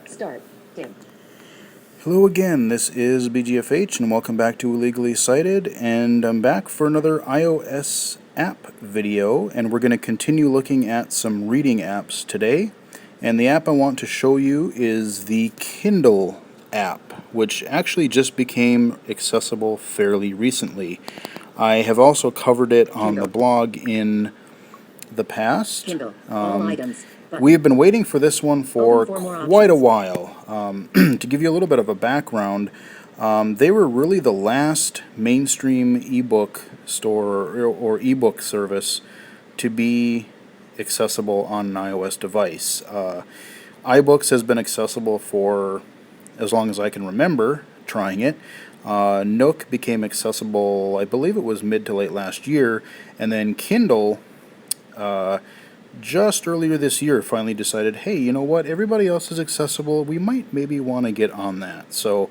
Start. Dim. Hello again, this is BGFH and welcome back to Illegally Cited, and I'm back for another iOS app video, and we're going to continue looking at some reading apps today. And the app I want to show you is the Kindle app, which actually just became accessible fairly recently. I have also covered it on the blog in the past. Kindle. All items. We have been waiting for this one for quite a while. To give you a little bit of a background, they were really the last mainstream ebook store or ebook service to be accessible on an iOS device. iBooks has been accessible for as long as I can remember trying it. Nook became accessible, I believe it was mid to late last year, and then Kindle just earlier this year finally decided, hey, you know what, everybody else is accessible, we might maybe want to get on that. So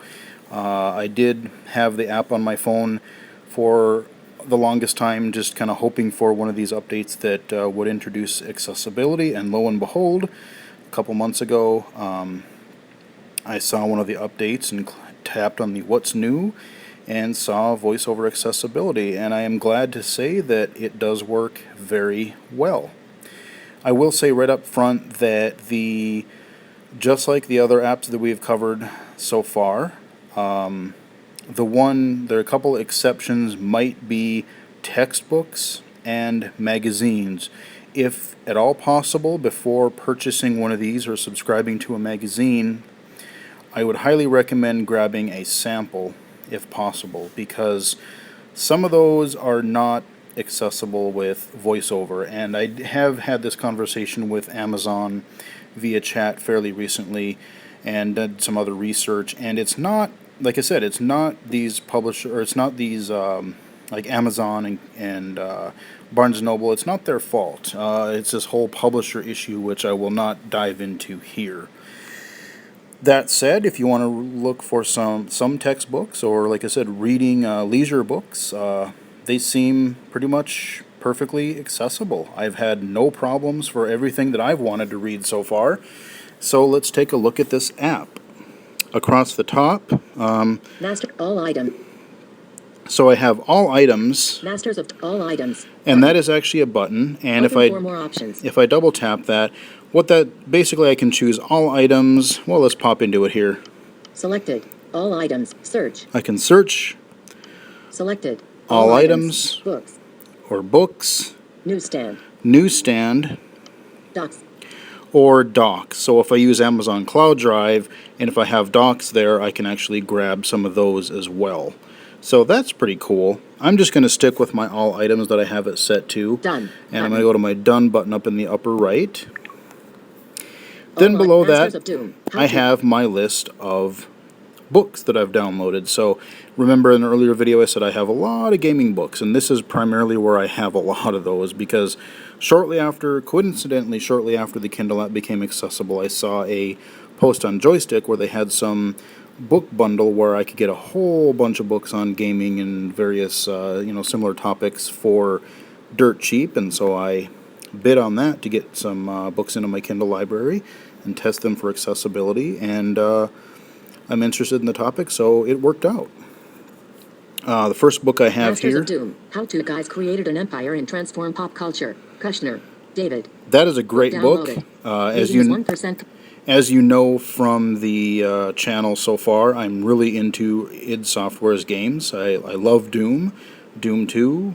I did have the app on my phone for the longest time, just kind of hoping for one of these updates that would introduce accessibility, and lo and behold, a couple months ago I saw one of the updates and tapped on the what's new and saw VoiceOver accessibility, and I am glad to say that it does work very well. I will say right up front that just like the other apps that we've covered so far, there are a couple exceptions, might be textbooks and magazines. If at all possible, before purchasing one of these or subscribing to a magazine, I would highly recommend grabbing a sample if possible, because some of those are not accessible with VoiceOver, and I have had this conversation with Amazon via chat fairly recently and did some other research, and it's not, like I said, it's not these like Amazon and Barnes & Noble, it's not their fault. It's this whole publisher issue, which I will not dive into here. That said, if you want to look for some textbooks, or like I said, reading leisure books, they seem pretty much perfectly accessible. I've had no problems for everything that I've wanted to read so far. So let's take a look at this app. Across the top, Master all item. So I have all items. Masters of all items. And that is actually a button. And if I double tap that, basically I can choose all items. Well, let's pop into it here. Selected. All items. Search. I can search. Selected. All items. Books. Or books. Newsstand. Docs. Or docs. So if I use Amazon Cloud Drive, and if I have docs there, I can actually grab some of those as well. So that's pretty cool. I'm just going to stick with my all items that I have it set to. Done. And I'm going to go to my done button up in the upper right. Then below that, I have my list of books that I've downloaded. So remember in an earlier video I said I have a lot of gaming books, and this is primarily where I have a lot of those, because coincidentally shortly after the Kindle app became accessible, I saw a post on Joystick where they had some book bundle where I could get a whole bunch of books on gaming and various similar topics for dirt cheap, and so I bid on that to get some books into my Kindle library and test them for accessibility, and I'm interested in the topic, so it worked out. The first book I have Masters here... of Doom. How Two Guys Created an Empire and Transformed Pop Culture. Kushner. David. That is a great book. As you know from the channel so far, I'm really into id Software's games. I love Doom, Doom 2,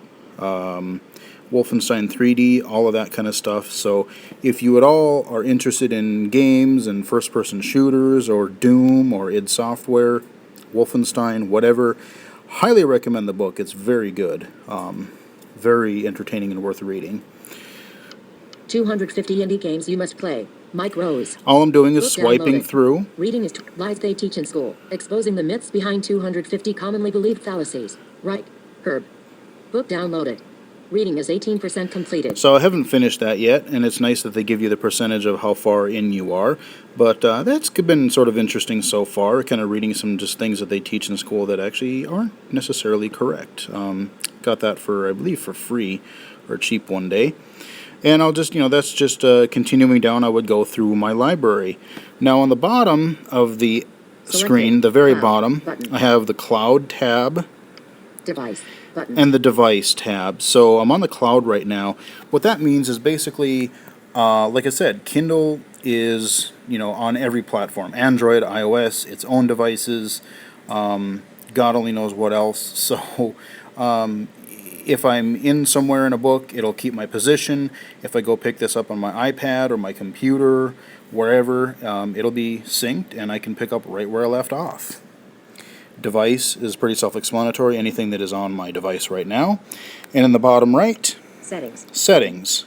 Wolfenstein 3D, all of that kind of stuff. So if you at all are interested in games and first-person shooters, or Doom, or id Software, Wolfenstein, whatever, highly recommend the book. It's very good, very entertaining and worth reading. 250 indie games you must play. Mike Rose. All I'm doing is swiping through. Reading is lies they teach in school. Exposing the myths behind 250 commonly believed fallacies. Right. Herb. Book downloaded. Reading is 18% completed. So I haven't finished that yet, and it's nice that they give you the percentage of how far in you are. But that's been sort of interesting so far, kind of reading some just things that they teach in school that actually aren't necessarily correct. Got that for, I believe, for free or cheap one day. And I'll just, that's just continuing down. I would go through my library. Now on the bottom of the screen, the very bottom, button. I have the Cloud tab Device button. and the Device tab. So I'm on the Cloud right now. What that means is basically, like I said, Kindle is, on every platform. Android, iOS, its own devices, God only knows what else. So if I'm in somewhere in a book, it'll keep my position. If I go pick this up on my iPad or my computer, wherever, it'll be synced and I can pick up right where I left off. Device is pretty self-explanatory, anything that is on my device right now. And in the bottom right, settings.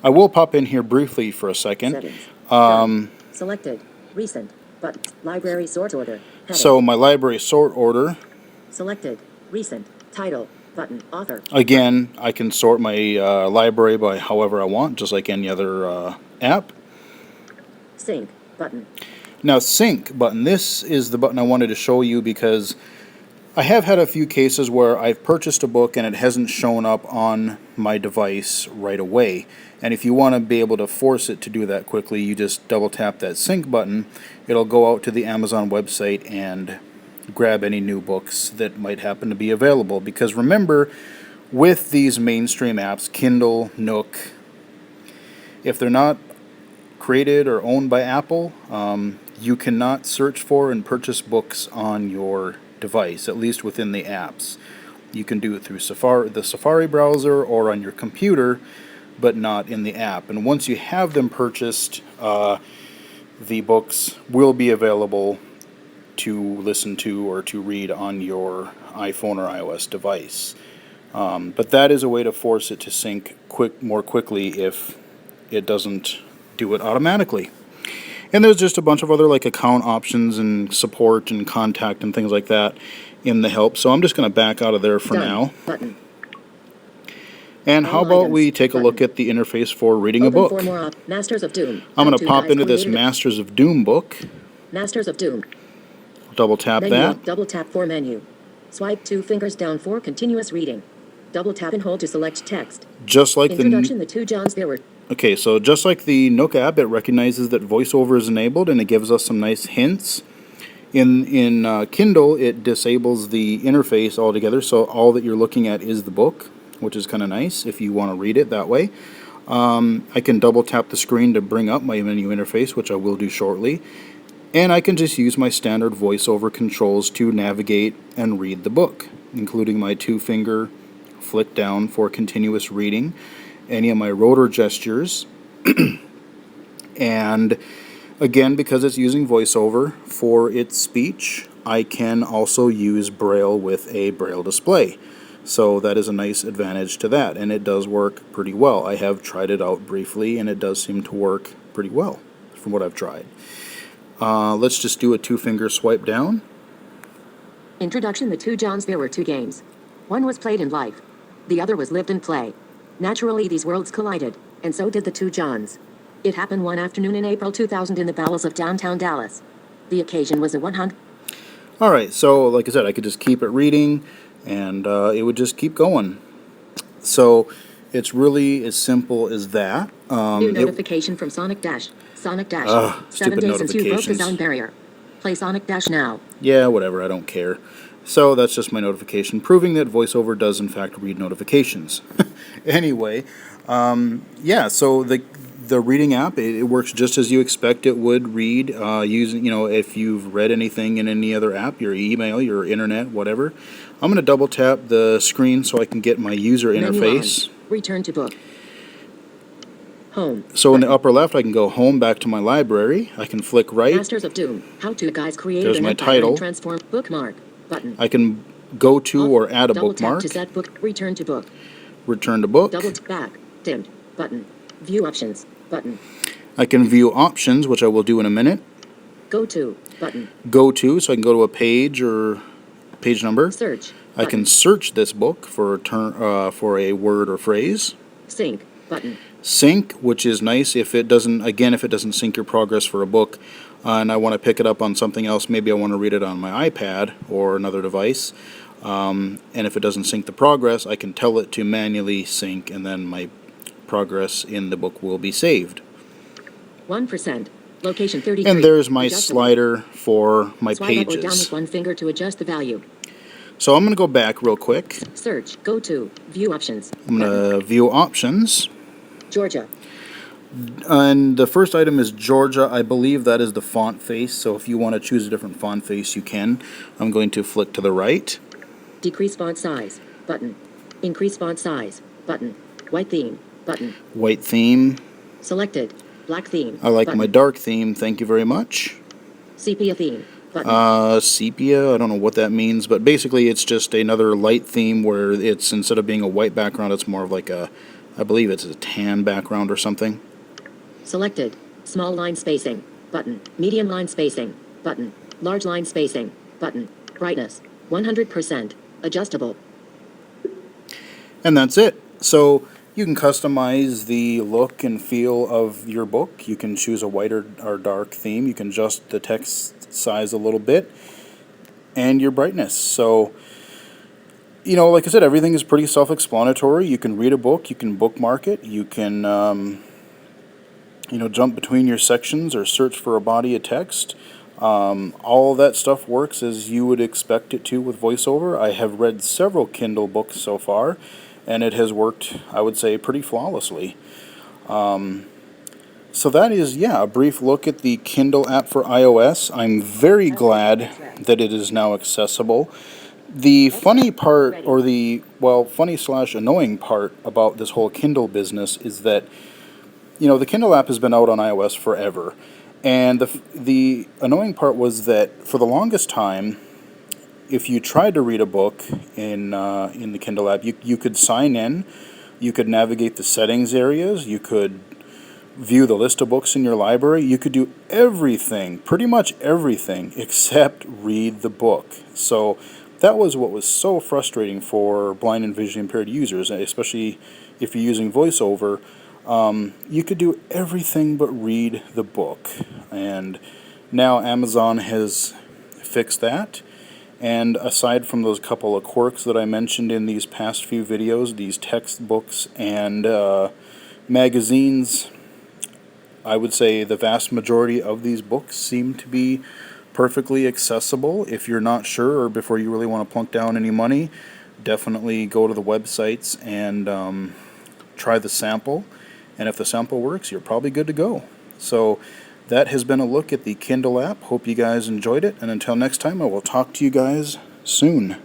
I will pop in here briefly for a second. Settings. Selected. Recent. Button. Library sort order. Heading. So my library sort order. Selected. Recent. Title. Button. Author. Again, I can sort my library by however I want, just like any other app. Sync. Button. Now, sync button. This is the button I wanted to show you because I have had a few cases where I've purchased a book and it hasn't shown up on my device right away. And if you want to be able to force it to do that quickly, you just double tap that sync button. It'll go out to the Amazon website and grab any new books that might happen to be available. Because remember, with these mainstream apps, Kindle, Nook, if they're not created or owned by Apple, you cannot search for and purchase books on your device, at least within the apps. You can do it through the Safari browser or on your computer, but not in the app. And once you have them purchased, the books will be available to listen to or to read on your iPhone or iOS device. But that is a way to force it to sync more quickly if it doesn't do it automatically. And there's just a bunch of other like account options and support and contact and things like that in the help. So I'm just going to back out of there for now. Button. And how about we take a look at the interface for reading a book? For more Masters of Doom. I'm going to pop into this Masters of Doom book. Masters of Doom. Double tap Menu, that. Double tap for menu. Swipe 2 fingers down for continuous reading. Double tap and hold to select text. Just like Introduction, the two Johns there were. Okay, so just like the Nook app, it recognizes that VoiceOver is enabled and it gives us some nice hints. In Kindle, it disables the interface altogether, so all that you're looking at is the book, which is kind of nice if you want to read it that way. I can double tap the screen to bring up my menu interface, which I will do shortly. And I can just use my standard VoiceOver controls to navigate and read the book, including my 2-finger flick down for continuous reading, any of my rotor gestures, and again, because it's using VoiceOver for its speech, I can also use Braille with a Braille display. So that is a nice advantage to that, and it does work pretty well. I have tried it out briefly, and it does seem to work pretty well from what I've tried. Let's just do a 2-finger swipe down. Introduction, the two Johns there were 2 games. One was played in life. The other was lived in play. Naturally, these worlds collided, and so did the two Johns. It happened one afternoon in April 2000 in the bowels of downtown Dallas. The occasion was a 100. All right, so like I said, I could just keep it reading, and it would just keep going. So it's really as simple as that. New notification from Sonic Dash. Sonic Dash. 7 days since you broke the sound barrier. Play Sonic Dash now. Yeah, whatever, I don't care. So that's just my notification, proving that VoiceOver does in fact read notifications. Anyway, yeah, so the reading app, it works just as you expect it would read, using, if you've read anything in any other app, your email, your internet, whatever. I'm going to double tap the screen so I can get my user interface. Return to book. Home. So in the upper left, I can go home, back to my library. I can flick right. Masters of Doom. How to guys create There's an my empire title. and transform bookmark button. I can go to or add a Double bookmark. Tap to set book. Return to book. Return to book. Double back. Dimmed button. View options button. I can view options, which I will do in a minute. Go to button. Go to, so I can go to a page or page number. Search. I can search this book for a word or phrase. Sync button. Sync, which is nice if it doesn't sync your progress for a book, and I want to pick it up on something else. Maybe I want to read it on my iPad or another device. And if it doesn't sync the progress, I can tell it to manually sync, and then my progress in the book will be saved. 1%. Location 33. And there's my Adjustable. slider for my Swipe up or down pages. with one finger to adjust the value. So I'm going to go back real quick. Search. Go to. View options. I'm going Button. to view options. Georgia. And the first item is Georgia. I believe that is the font face. So if you want to choose a different font face, you can. I'm going to flick to the right. Decrease font size. Button. Increase font size. Button. White theme. Button. White theme. Selected. Black theme. I like Button. my dark theme. Thank you very much. Sepia theme. Button. Sepia, I don't know what that means, but basically it's just another light theme where it's, instead of being a white background, it's more of like a, I believe it's a tan background or something. Selected. Small line spacing. Button. Medium line spacing. Button. Large line spacing. Button. Brightness. 100%. Adjustable. And that's it. So you can customize the look and feel of your book. You can choose a white or dark theme. You can adjust the text size a little bit and your brightness. So, you know, like I said, everything is pretty self-explanatory. You can read a book. You can bookmark it. You can, you know, jump between your sections or search for a body of text. All of that stuff works as you would expect it to with VoiceOver. I have read several Kindle books so far, and it has worked, I would say, pretty flawlessly. So that is, yeah, a brief look at the Kindle app for iOS. I'm very glad that it is now accessible. The funny part, or the, well, funny/annoying part about this whole Kindle business is that, you know, the Kindle app has been out on iOS forever. And the annoying part was that for the longest time, if you tried to read a book in the Kindle app, you could sign in, you could navigate the settings areas, you could view the list of books in your library, you could do everything, pretty much everything, except read the book. So that was what was so frustrating for blind and visually impaired users, especially if you're using VoiceOver. You could do everything but read the book. And now Amazon has fixed that. And aside from those couple of quirks that I mentioned in these past few videos, these textbooks and magazines, I would say the vast majority of these books seem to be perfectly accessible. If you're not sure, or before you really want to plunk down any money, definitely go to the websites and try the sample. And if the sample works, you're probably good to go. So that has been a look at the Kindle app. Hope you guys enjoyed it. And until next time, I will talk to you guys soon.